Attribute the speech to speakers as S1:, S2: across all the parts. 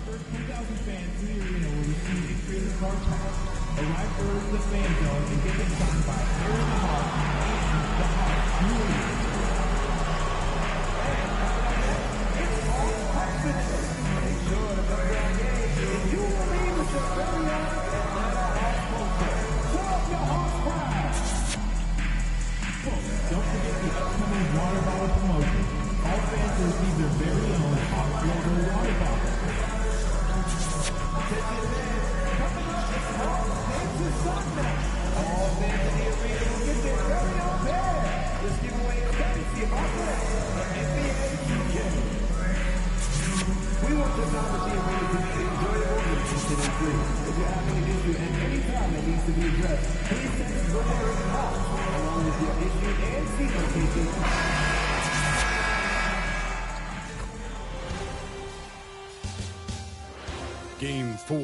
S1: first 2,000 fans in the arena will receive a trading card pass. Arrive early to the fan zone and get it signed by Aaron the Hawk and the Hawk Junior. It's all Hawksmanship. Make sure to come down game. If you believe it's your very own Atlanta Hawks culture, show up your Hawks pride. Folks, don't forget the upcoming water bottle promotion. All fans will receive their very own Hawk logo water bottle. All fans in the arena will get their very own pair. This giveaway is courtesy of our friends at NBA 2K. We want the novelty arena to be enjoyable and incident-free. If you have any issue at any time that needs to be addressed, please text the word HAWK along with your issue and seat location.
S2: Game 4,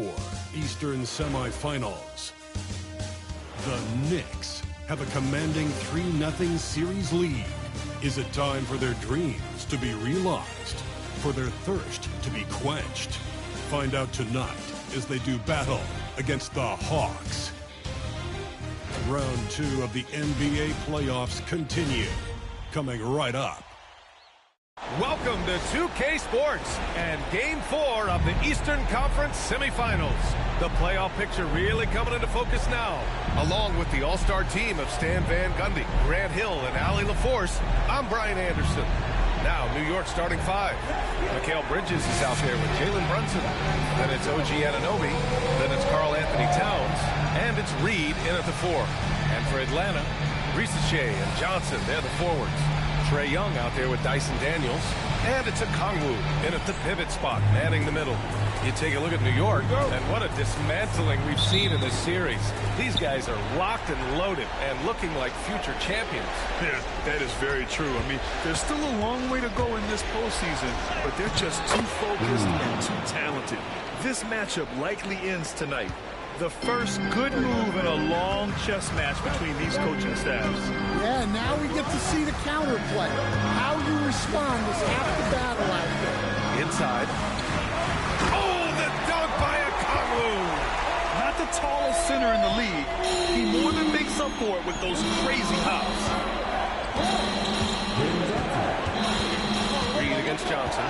S2: Eastern Semifinals. The Knicks have a commanding 3-0 series lead. Is it time for their dreams to be realized? For their thirst to be quenched? Find out tonight as they do battle against the Hawks. Round 2 of the NBA playoffs continue. Coming right up.
S3: Welcome to 2K Sports and Game 4 of the Eastern Conference Semifinals. The playoff picture really coming into focus now. Along with the all-star team of Stan Van Gundy, Grant Hill, and Allie LaForce, I'm Brian Anderson. Now, New York starting 5. Mikal Bridges is out there with Jalen Brunson. Then it's OG Anunoby. Then it's Karl Anthony Towns. And it's Reed in at the 4. And for Atlanta, Ricochet and Johnson, they're the forwards. Trae Young out there with Dyson Daniels. And it's a Kongwu in at the pivot spot, manning the middle. You take a look at New York, and what a dismantling we've seen in this series. These guys are locked and loaded and looking like future champions.
S4: Yeah, that is very true. I mean, there's still a long way to go in this postseason, but they're just too focused and too talented. This matchup likely ends tonight. The first good move in a long chess match between these coaching staffs.
S5: Yeah, now we get to see the counterplay. How you respond is half the battle out there.
S3: Inside. Oh, the dunk by a Kongwu!
S4: Not the tallest center in the league. He more than makes up for it with those crazy hops.
S3: Reed against Johnson.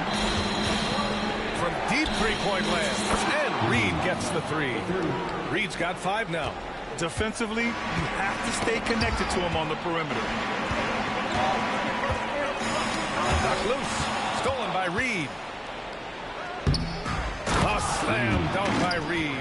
S3: From deep three-point land. And Reed gets the 3. Reed's got 5 now.
S4: Defensively, you have to stay connected to him on the perimeter.
S3: Knocked loose. Stolen by Reed. A slam dunk by Reed.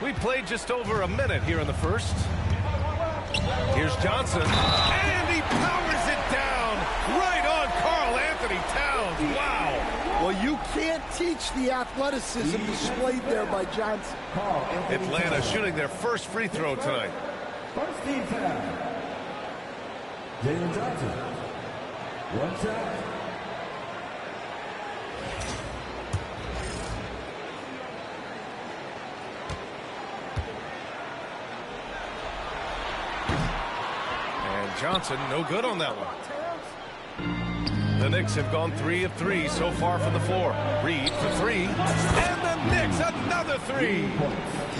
S3: We played just over a minute here in the first. Here's Johnson, and he powers it down right on Karl Anthony Towns. Wow.
S5: Well, you can't teach the athleticism displayed there by Johnson.
S3: Atlanta shooting their first free throw tonight.
S1: First team foul. Jalen Johnson. One shot.
S3: Johnson, no good on that one. The Knicks have gone 3 of 3 so far from the floor. Reed for 3, and the Knicks another 3.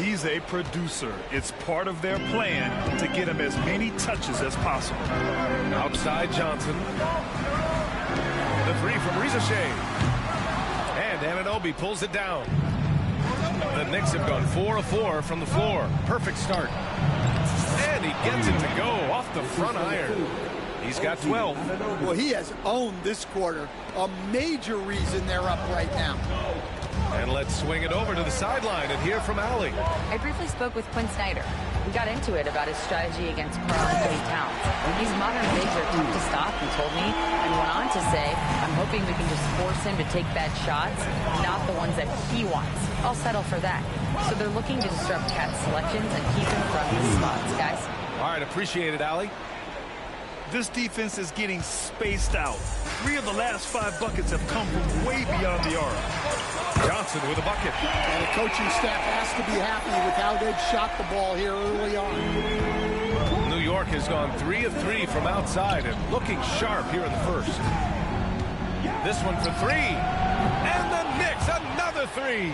S4: He's a producer. It's part of their plan to get him as many touches as possible.
S3: Outside Johnson. The 3 from Ricochet. And Anunoby pulls it down. The Knicks have gone 4 of 4 from the floor. Perfect start. And he gets it to go off the front iron. He's got 12.
S5: Well, he has owned this quarter. A major reason they're up right now.
S3: And let's swing it over to the sideline and hear from Allie.
S6: I briefly spoke with Quinn Snyder. We got into it about his strategy against Karl Anthony Towns. These modern bigs are tough to stop, he told me, and went on to say, I'm hoping we can just force him to take bad shots, not the ones that he wants. I'll settle for that. So they're looking to disrupt Cat's selections and keep him from his spots, guys.
S3: All right, appreciate it, Allie.
S4: This defense is getting spaced out. 3 of the last 5 buckets have come from way beyond the arc.
S3: Johnson with a bucket.
S5: And the coaching staff has to be happy with how they've shot the ball here early on.
S3: New York has gone 3 of 3 from outside and looking sharp here in the first. This one for 3. And the Knicks, another 3.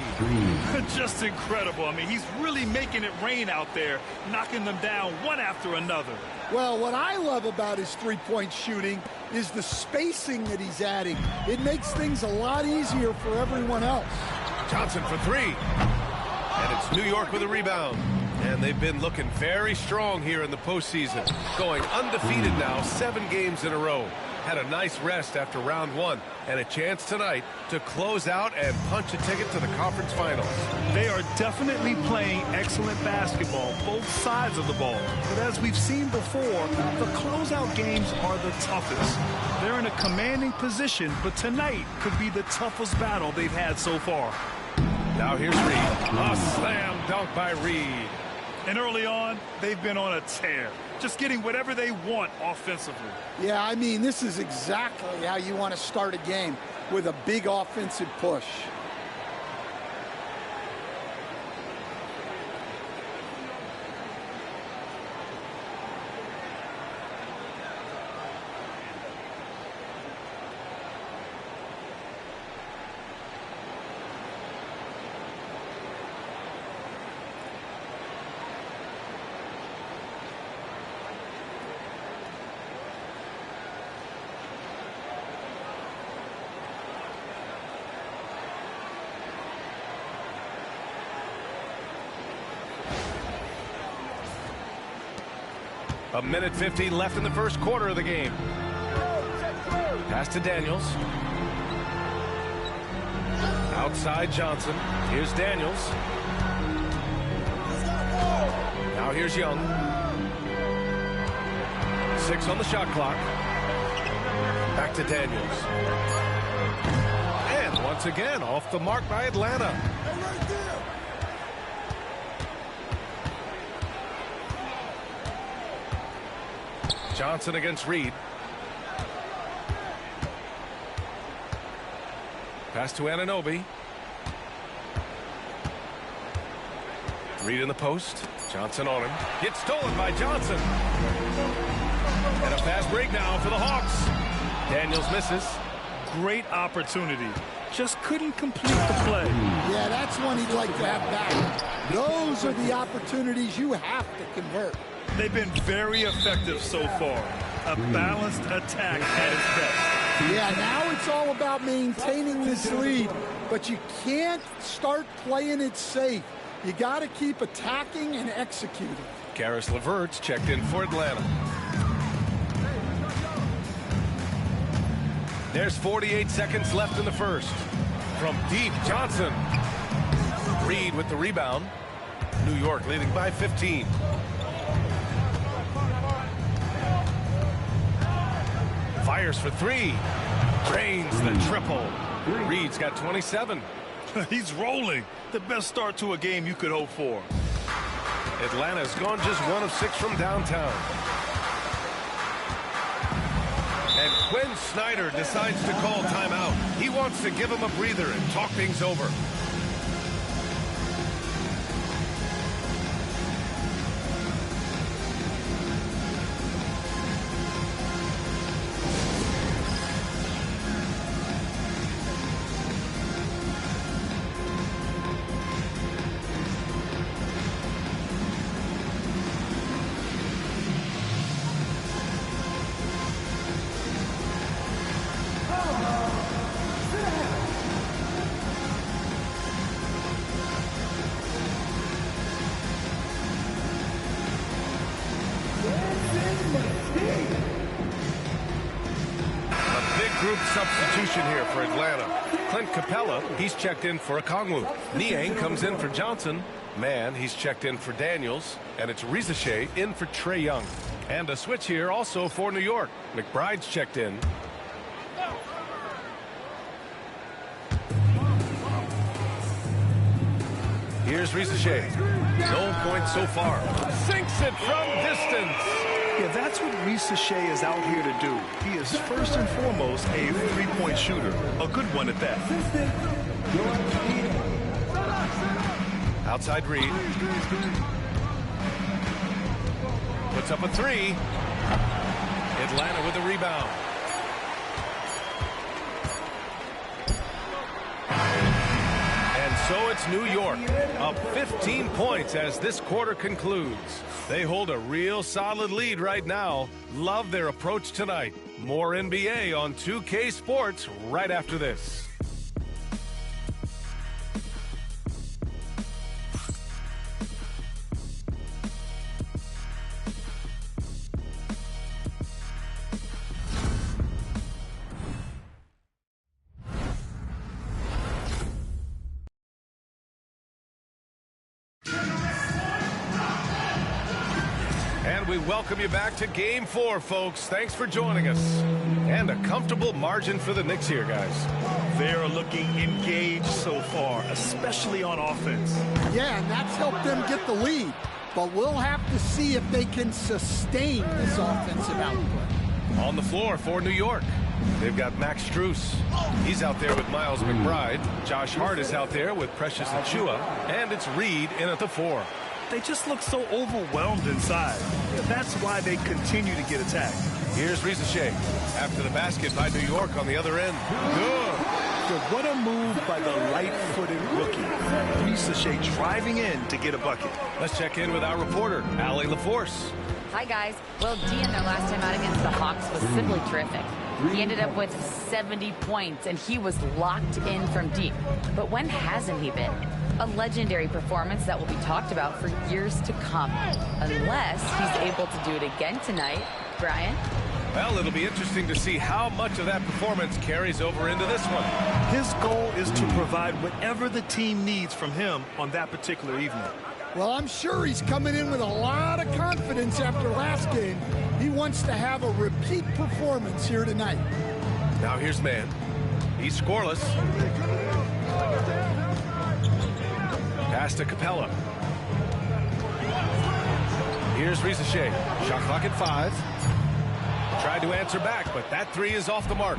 S4: Just incredible. I mean, he's really making it rain out there, knocking them down one after another.
S5: Well, what I love about his three-point shooting is the spacing that he's adding. It makes things a lot easier for everyone else.
S3: Johnson for 3. And it's New York with a rebound. And they've been looking very strong here in the postseason. Going undefeated now, 7 games in a row. Had a nice rest after round 1 and a chance tonight to close out and punch a ticket to the conference finals.
S4: They are definitely playing excellent basketball, both sides of the ball. But as we've seen before, the closeout games are the toughest. They're in a commanding position, but tonight could be the toughest battle they've had so far.
S3: Now here's Reed. A slam dunk by Reed.
S4: And early on, they've been on a tear, just getting whatever they want offensively.
S5: Yeah, I mean, this is exactly how you want to start a game, with a big offensive push.
S3: A minute 15 left in the first quarter of the game. Pass to Daniels. Outside Johnson. Here's Daniels. Now here's Young. 6 on the shot clock. Back to Daniels. And once again, off the mark by Atlanta. Johnson against Reed. Pass to Anunoby. Reed in the post. Johnson on him. Gets stolen by Johnson. And a fast break now for the Hawks. Daniels misses.
S4: Great opportunity. Just couldn't complete the play.
S5: Yeah, that's one he'd like to have back. Those are the opportunities you have to convert.
S4: They've been very effective so far. A balanced attack at its best.
S5: Yeah, now it's all about maintaining this lead, but you can't start playing it safe. You got to keep attacking and executing.
S3: Karis LeVert's checked in for Atlanta. There's 48 seconds left in the first. From deep, Johnson. Reed with the rebound. New York leading by 15. Fires for 3. Drains the triple. Reed's got 27.
S4: He's rolling. The best start to a game you could hope for.
S3: Atlanta's gone just 1 of 6 from downtown. And Quinn Snyder decides to call timeout. He wants to give him a breather and talk things over. Group substitution here for Atlanta. Clint Capella, he's checked in for Okongwu. Niang comes in for Johnson. Mann, he's checked in for Daniels. And it's Rizachet in for Trae Young. And a switch here also for New York. McBride's checked in. Here's Rizachet. No points so far. Sinks it from distance.
S4: Yeah, that's what Shea is out here to do. He is first and foremost a three-point shooter. A good one at that.
S3: Outside Reed. Puts up a three. Atlanta with the rebound. And so it's New York, up 15 points as this quarter concludes. They hold a real solid lead right now. Love their approach tonight. More NBA on 2K Sports right after this. We welcome you back to Game 4, folks. Thanks for joining us. And a comfortable margin for the Knicks here, guys.
S4: They are looking engaged so far, especially on offense.
S5: Yeah, and that's helped them get the lead. But we'll have to see if they can sustain this offensive output.
S3: On the floor for New York, they've got Max Strus. He's out there with Miles McBride. Josh Hart is out there with Precious Achiuwa. And it's Reed in at the 4.
S4: They just look so overwhelmed inside. That's why they continue to get attacked.
S3: Here's Shea after the basket by New York on the other end. Good.
S4: What a move by the light-footed rookie. Shea driving in to get a bucket.
S3: Let's check in with our reporter, Allie LaForce.
S6: Hi, guys. Well, Dean, their last time out against the Hawks was simply terrific. He ended up with 70 points, and he was locked in from deep. But when hasn't he been? A legendary performance that will be talked about for years to come, unless he's able to do it again tonight. Brian?
S3: Well, it'll be interesting to see how much of that performance carries over into this one.
S4: His goal is to provide whatever the team needs from him on that particular evening.
S5: Well, I'm sure he's coming in with a lot of confidence after last game. He wants to have a repeat performance here tonight.
S3: Now here's Man. He's scoreless. Pass to Capella. Here's Shea. Shot clock at 5. Tried to answer back, but that 3 is off the mark.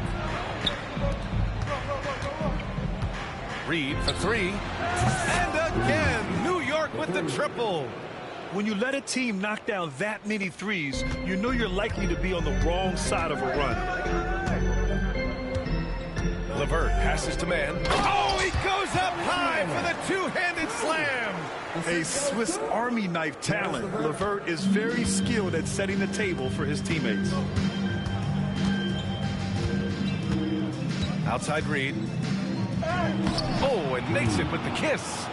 S3: Reed for 3. And again, New York with the triple.
S4: When you let a team knock down that many threes, you know you're likely to be on the wrong side of a run.
S3: LeVert passes to Man. Oh, he goes up high for the two-handed slam.
S4: A Swiss Army knife talent. LeVert is very skilled at setting the table for his teammates.
S3: Outside Reed. Oh, and makes it with the kiss.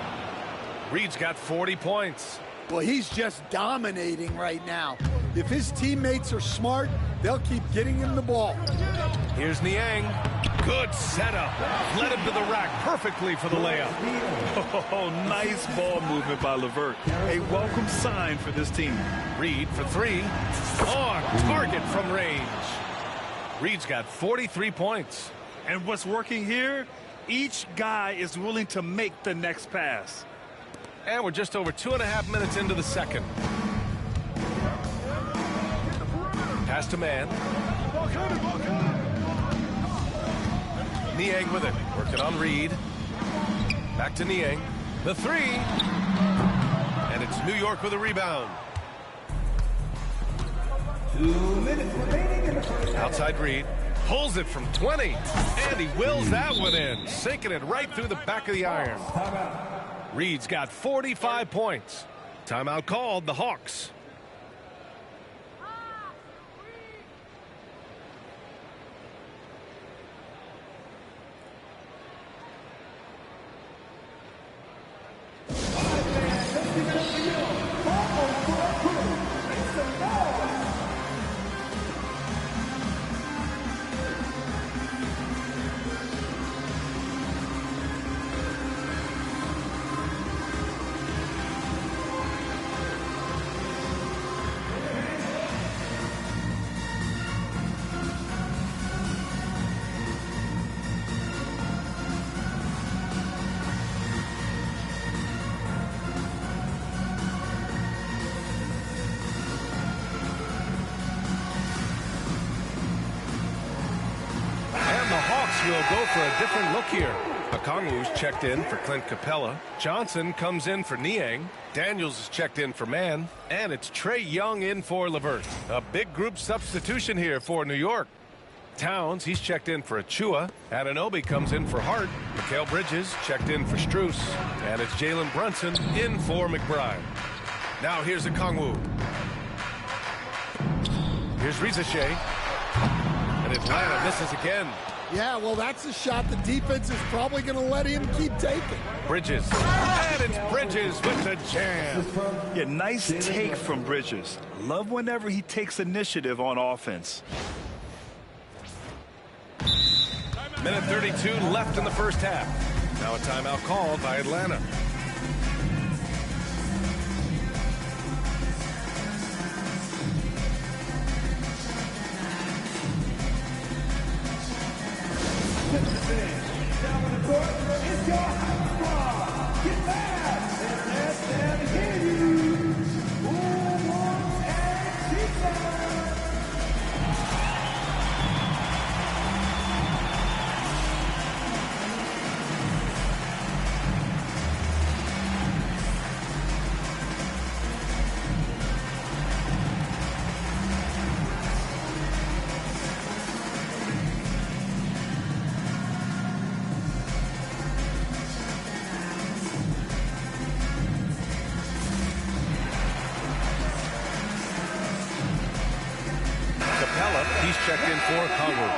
S3: Reed's got 40 points.
S5: Well, he's just dominating right now. If his teammates are smart, they'll keep getting him the ball.
S3: Here's Niang. Good setup. Led him to the rack perfectly for the layup.
S4: Oh, nice ball movement by LeVert. A welcome sign for this team.
S3: Reed for 3. On target from range. Reed's got 43 points.
S4: And what's working here? Each guy is willing to make the next pass.
S3: And we're just over 2.5 minutes into the second. Pass to Man. Niang with it. Working on Reed. Back to Niang. The 3. And it's New York with a rebound.
S1: 2 minutes remaining in the first.
S3: Outside Reed. Pulls it from 20. And he wills that one in. Sinking it right through the back of the iron. Reed's got 45 points. Timeout called, the Hawks. they'll go for a different look here. Okongwu's checked in for Clint Capella. Johnson comes in for Niang. Daniels is checked in for Mann. And it's Trae Young in for LeVert. A big group substitution here for New York. Towns, he's checked in for Achua. Anunoby comes in for Hart. Mikal Bridges checked in for Strus. And it's Jalen Brunson in for McBride. Now here's Okongwu. Here's Rizachet. And Atlanta misses again.
S5: Yeah, well, that's a shot the defense is probably going to let him keep taking.
S3: Bridges. And it's Bridges with the jam.
S4: Yeah, nice take from Bridges. Love whenever he takes initiative on offense.
S3: Minute 32 left in the first half. Now a timeout called by Atlanta.
S1: Down on the court is your house squad. Get back and let them hear you. Who wants and Jesus?
S3: He's checked in for Okongwu.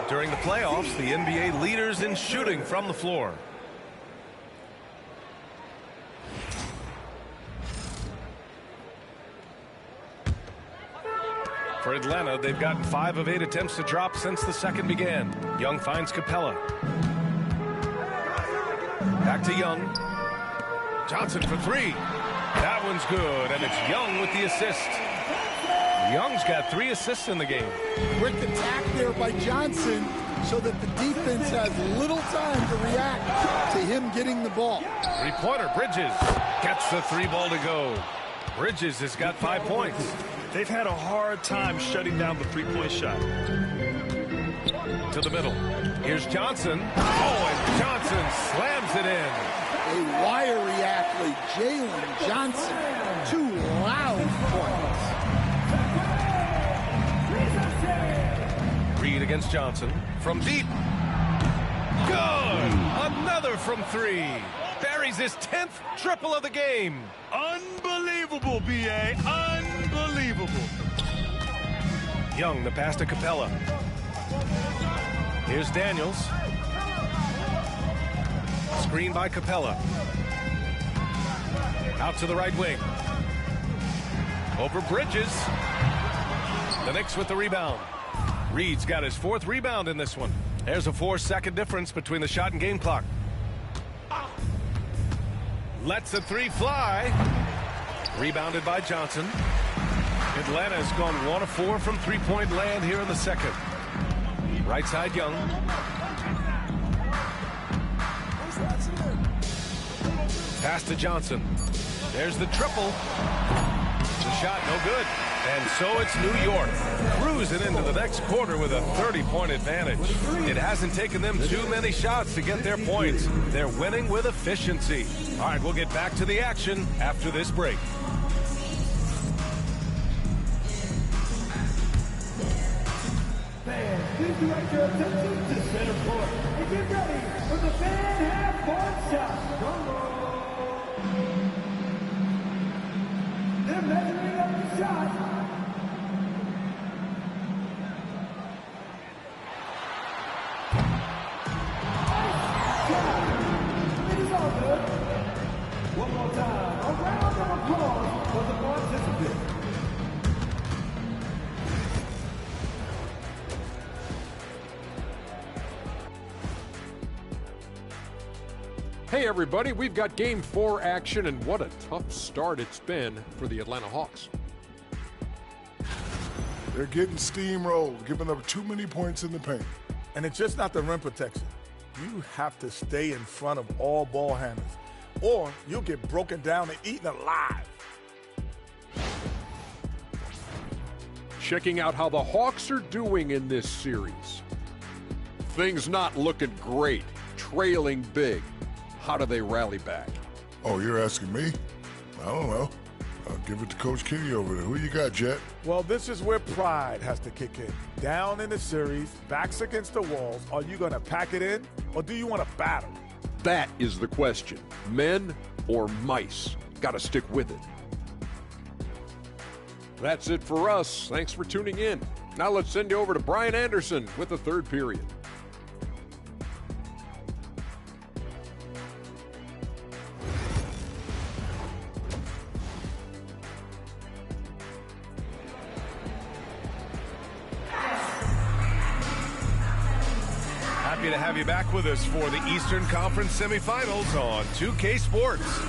S3: During the playoffs, the NBA leaders in shooting from the floor. For Atlanta, they've gotten 5 of 8 attempts to drop since the second began. Young finds Capella. Back to Young. Johnson for 3. That one's good, and it's Young with the assist. Young's got 3 assists in the game.
S5: Quick attack there by Johnson so that the defense has little time to react to him getting the ball.
S3: Three-pointer, Bridges gets the 3 ball to go. Bridges has got 5 points.
S4: They've had a hard time shutting down the three-point shot.
S3: To the middle. Here's Johnson. Oh, and Johnson slams it in.
S5: A wiry athlete, Jalen Johnson. 2 loud points.
S3: Reed against Johnson from deep. Good. Another from 3. Buries his 10th triple of the game.
S4: Unbelievable, B.A. Unbelievable.
S3: Young, the pass to Capella. Here's Daniels. Screen by Capella. Out to the right wing. Over Bridges. The Knicks with the rebound. Reed's got his 4th rebound in this one. There's a 4-second difference between the shot and game clock. Lets a 3 fly. Rebounded by Johnson. Atlanta has gone 1 of 4 from three-point land here in the second. Right side, Young. Pass to Johnson. There's the triple. The shot no good. And so it's New York cruising into the next quarter with a 30-point advantage. It hasn't taken them too many shots to get their points. They're winning with efficiency. All right, we'll get back to the action after this break.
S1: Fans, please direct your attention to center court and get ready for the fan half-court shot. Drum roll. They're measuring up the shot. It is all good. One more time, a round of applause for the participants.
S7: Hey everybody, we've got Game 4 action, and what a tough start it's been for the Atlanta Hawks.
S8: They're getting steamrolled, giving up too many points in the paint.
S9: And it's just not the rim protection. You have to stay in front of all ball handlers, or you'll get broken down and eaten alive.
S7: Checking out how the Hawks are doing in this series. things not looking great, trailing big. How do they rally back?
S8: Oh, you're asking me? I don't know. I'll give it to Coach Kenny over there. Who you got, Jet?
S9: Well, this is where pride has to kick in. Down in the series, backs against the walls. Are you going to pack it in, or do you want to battle?
S7: That is the question. Men or mice? Got to stick with it. That's it for us. Thanks for tuning in. Now let's send you over to Brian Anderson with the third period.
S3: Happy to have you back with us for the Eastern Conference semifinals on 2K Sports.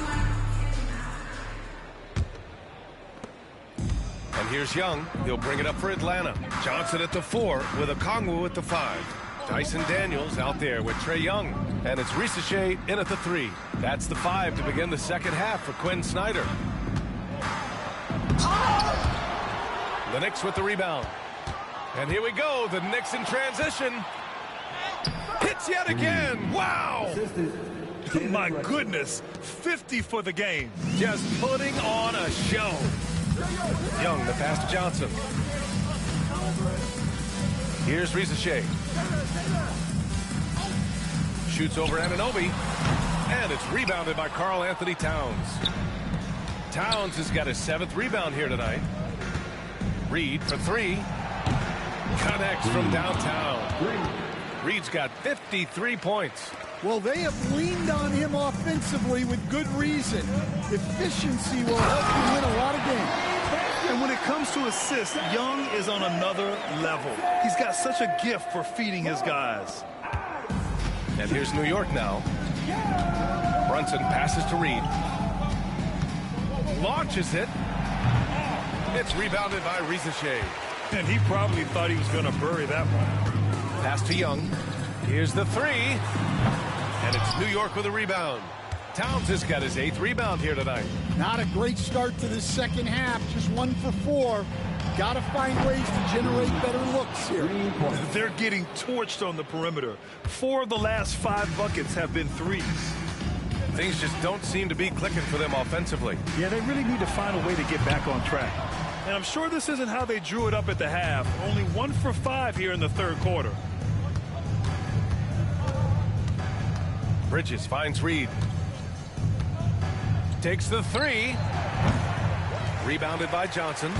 S3: And here's Young. He'll bring it up for Atlanta. Johnson at the 4 with Okongwu at the 5. Dyson Daniels out there with Trae Young. And it's Risache in at the 3. That's the 5 to begin the second half for Quinn Snyder. The Knicks with the rebound. And here we go. The Knicks in transition. Hits yet again. Wow.
S4: My goodness. 50 for the game.
S3: Just putting on a show. Young, the pass to Johnson. Here's Risache. Shoots over Anunoby. And it's rebounded by Karl Anthony Towns. Towns has got his 7th rebound here tonight. Reed for 3. Connects from downtown. Reed's got 53 points.
S5: Well, they have leaned on him offensively with good reason. Efficiency will help you win a lot of games.
S4: And when it comes to assists, Young is on another level. He's got such a gift for feeding his guys.
S3: And here's New York now. Brunson passes to Reed. Launches it. It's rebounded by Risache.
S4: And he probably thought he was going to bury that one.
S3: Pass to Young. Here's the 3. And it's New York with a rebound. Towns has got his 8th rebound here tonight.
S5: Not a great start to the second half. Just 1 for 4. Got to find ways to generate better looks here.
S4: They're getting torched on the perimeter. 4 of the last 5 buckets have been threes.
S3: Things just don't seem to be clicking for them offensively.
S4: Yeah, they really need to find a way to get back on track. And I'm sure this isn't how they drew it up at the half. Only 1 for 5 here in the third quarter.
S3: Bridges finds Reed. Takes the 3. Rebounded by Johnson.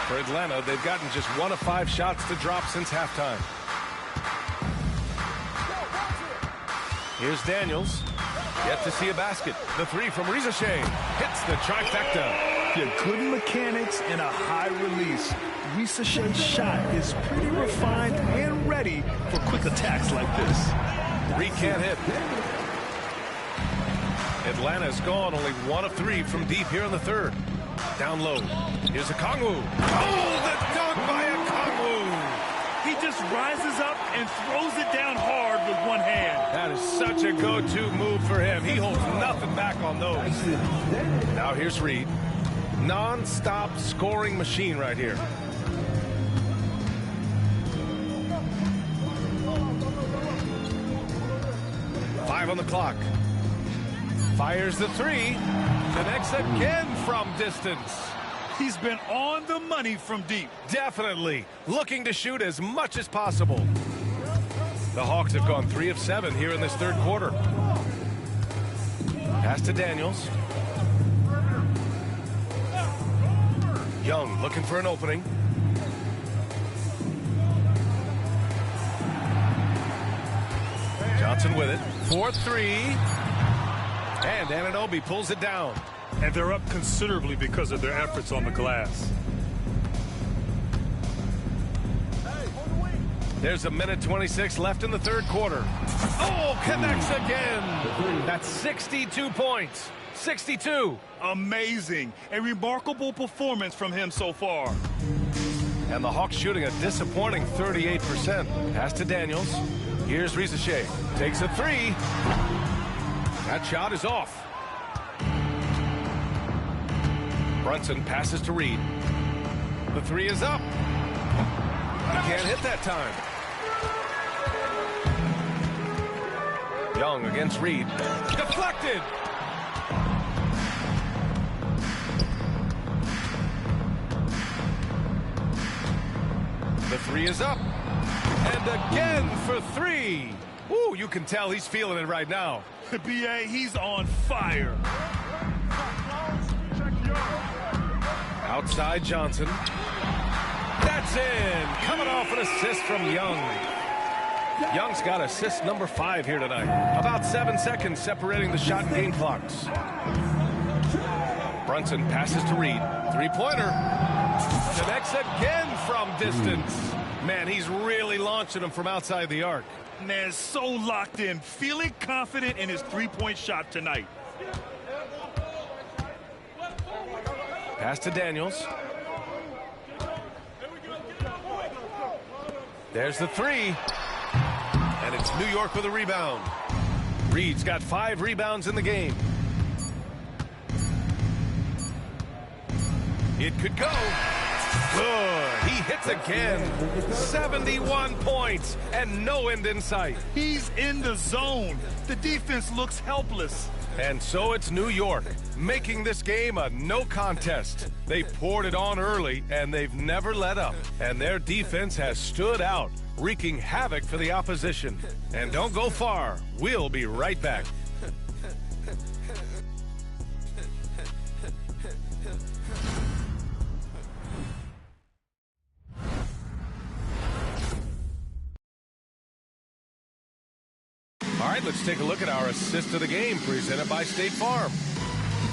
S3: For Atlanta, they've gotten just 1 of 5 shots to drop since halftime. Here's Daniels. Yet to see a basket. The 3 from Risache. Hits the trifecta.
S4: Yeah, good mechanics and a high release. Risache's shot is pretty refined and ready for quick attacks like this.
S3: Reed can't hit. Atlanta's gone only 1 of 3 from deep here in the third. Down low. Here's Okongwu. Oh, the dunk by Okongwu.
S4: He just rises up and throws it down hard with one hand.
S3: That is such a go-to move for him. He holds nothing back on those. Now here's Reed. Non-stop scoring machine right here. Five on the clock. Fires the 3. Connects again from distance.
S4: He's been on the money from deep.
S3: Definitely looking to shoot as much as possible. The Hawks have gone 3 of 7 here in this third quarter. Pass to Daniels. Young looking for an opening. Johnson with it. 4-3. And Anunoby pulls it down.
S4: And they're up considerably because of their efforts on the glass.
S3: There's a minute 26 left in the third quarter. Oh, connects again. That's 62 points. 62.
S4: Amazing. A remarkable performance from him so far.
S3: And the Hawks shooting a disappointing 38%. Pass to Daniels. Here's Risache. Takes a 3. That shot is off. Brunson passes to Reed. The 3 is up. He can't hit that time. Young against Reed. Deflected! The three is up. And again for three. Ooh, you can tell he's feeling it right now.
S4: B.A., he's on fire.
S3: Outside Johnson. That's in. Coming off an assist from Young. Young's got assist number 5 here tonight. About 7 seconds separating the shot and game clocks. Brunson passes to Reed. Three-pointer. Connects again from distance. Man, he's really launching him from outside the arc.
S4: Man, so locked in, feeling confident in his three-point shot tonight.
S3: Pass to Daniels. There's the three. And it's New York with a rebound. Reed's got 5 rebounds in the game. It could go. Good. He hits again. 71 points and no end in sight.
S4: He's in the zone. The defense looks helpless.
S3: And so it's New York, making this game a no contest. They poured it on early, and they've never let up. And their defense has stood out, wreaking havoc for the opposition. And don't go far. We'll be right back. All right, let's take a look at our assist of the game presented by State Farm.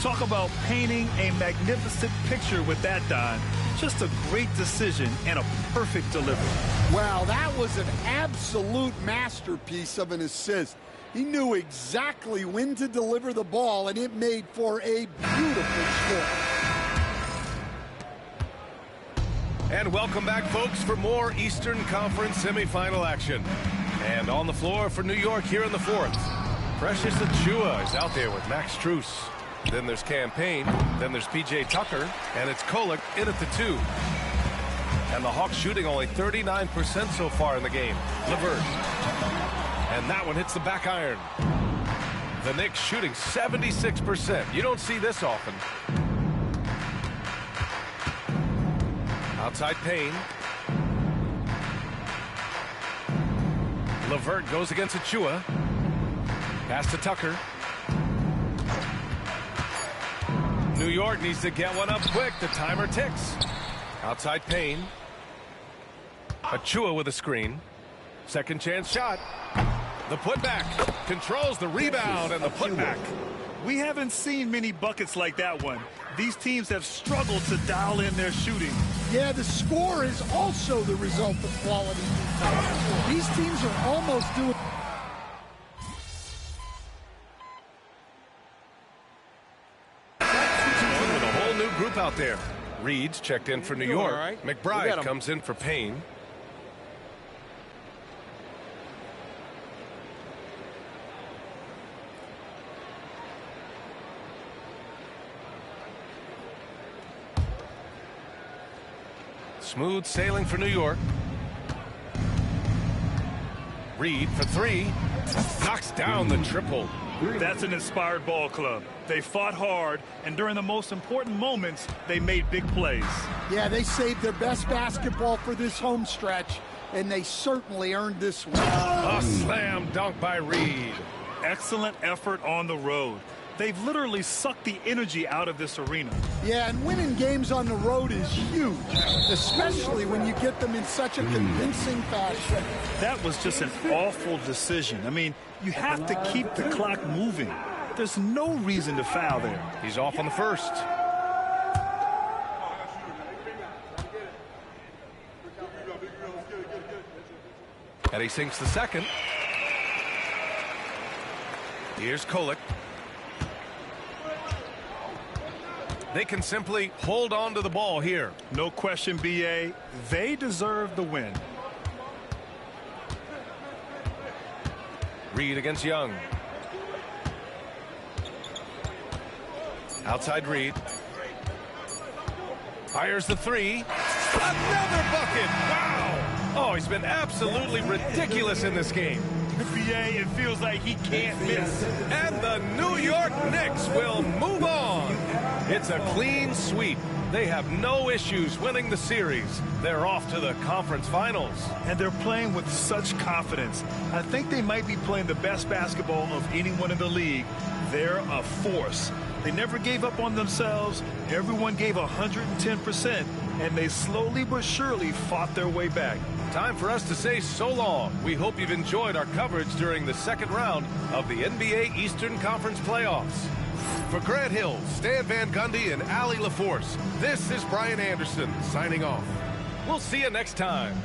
S4: Talk about painting a magnificent picture with that, Don. Just a great decision and a perfect delivery.
S5: Wow, that was an absolute masterpiece of an assist. He knew exactly when to deliver the ball, and it made for a beautiful score.
S3: And welcome back, folks, for more Eastern Conference semifinal action. And on the floor for New York here in the 4th. Precious Achiuwa is out there with Max Strus. Then there's Campaign. Then there's P.J. Tucker. And it's Kolek in at the 2. And the Hawks shooting only 39% so far in the game. LeVert. And that one hits the back iron. The Knicks shooting 76%. You don't see this often. Outside Payne. LeVert goes against Achiuwa. Pass to Tucker. New York needs to get one up quick. The timer ticks. Outside Payne. Achiuwa with a screen. Second chance shot. The putback. Controls the rebound and the putback.
S4: We haven't seen many buckets like that one. These teams have struggled to dial in their shooting.
S5: Yeah, the score is also the result of quality defense. These teams are almost doing...
S3: With a whole new group out there. Reed's checked in for New York. Right. McBride comes in for Payne. Smooth sailing for New York. Reed for 3. Knocks down the triple.
S4: That's an inspired ball club. They fought hard, and during the most important moments, they made big plays.
S5: Yeah, they saved their best basketball for this home stretch, and they certainly earned this one.
S3: A slam dunk by Reed.
S4: Excellent effort on the road. They've literally sucked the energy out of this arena.
S5: Yeah, and winning games on the road is huge, especially when you get them in such a convincing fashion.
S4: That was just an awful decision. I mean, you have to keep the clock moving. There's no reason to foul there.
S3: He's off on the first. And he sinks the second. Here's Kolek. They can simply hold on to the ball here.
S4: No question, B.A. They deserve the win.
S3: Reed against Young. Outside Reed. Fires the 3. Another bucket. Wow. Oh, he's been absolutely ridiculous in this game.
S4: NBA, it feels like he can't miss.
S3: And the New York Knicks will move on. It's a clean sweep. They have no issues winning the series. They're off to the conference finals.
S4: And they're playing with such confidence. I think they might be playing the best basketball of anyone in the league. They're a force. They never gave up on themselves. Everyone gave 110%, and they slowly but surely fought their way back.
S3: Time for us to say so long. We hope you've enjoyed our coverage during the second round of the NBA Eastern Conference playoffs. For Grant Hill, Stan Van Gundy, and Allie LaForce, this is Brian Anderson signing off. We'll see you next time.